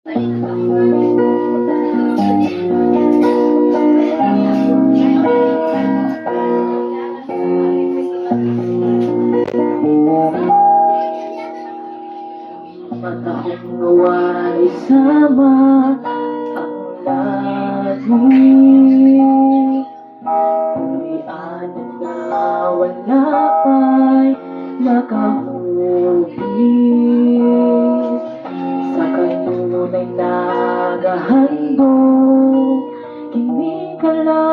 Matahong naway sama ang langit. Ulian na wala pa'y makahubis. Sa kanunay nagahandog, kinig ka lang.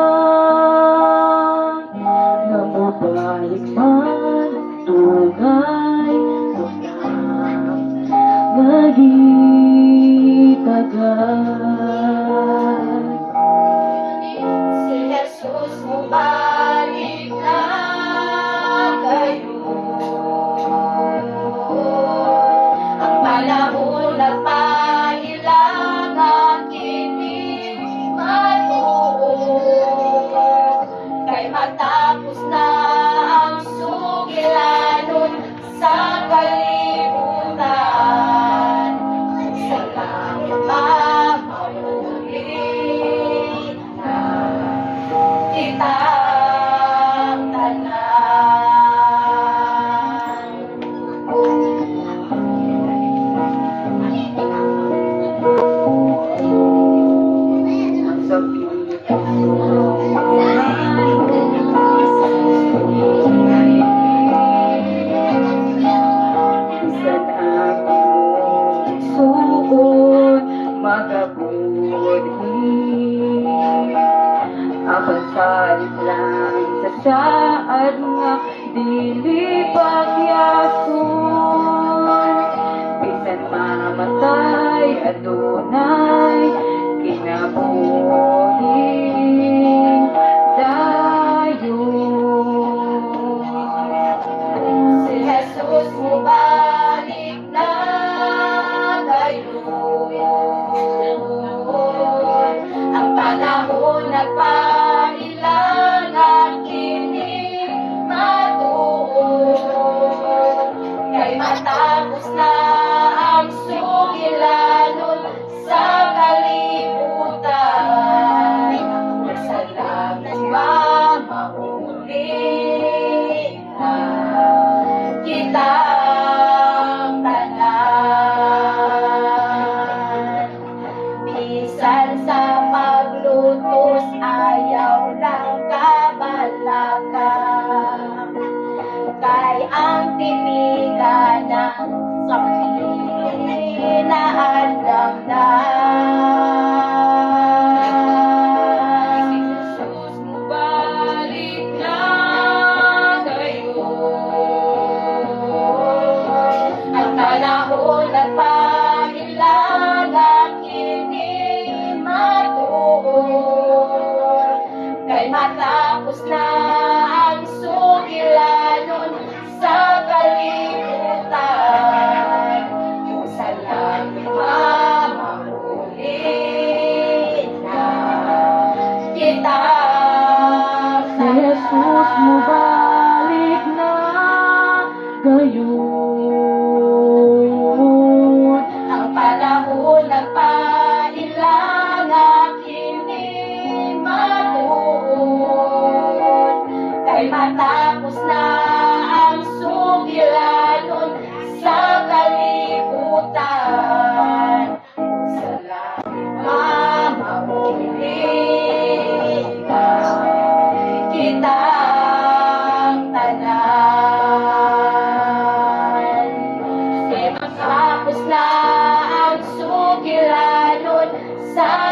Namubalik man tugay magitagal. Si Jesus bumalik na kayo. Ang panahon na pailangan kinig matuon. Kay matapos na ang sugilanon sa kalibutan. Sa langit mamaulit na kitang tanan. Ang sakit ako'y salit lang sa saad nga dili pagyason. Bisan mamatay adunay kinabuhi dayon. Si Jesus bumalik na kayo. Ang panahon na pailangan kinig matuon. Kay matapos na ang sugilanon sa kalibutan. Sa langit mamaulit na kitang tanan. Bisan sa paglutos ayaw lang kabalaka. Kay ang tinigan ng sakit na alam na. Si Jesus bumalik na kayo. Ang panahon at pailangan kinig matuon. Kay matapos na ang sugilanon sa kalibutan. Sa langit mamaulit na kitang Si Jesus mabalik na gayon. ang panahon na pailangan kinig matuon. Kay matapos na ang sugilanon sa kalibutan. Sa langit mamaulit na kitang tanan. Kay matapos na ang sugilanon sa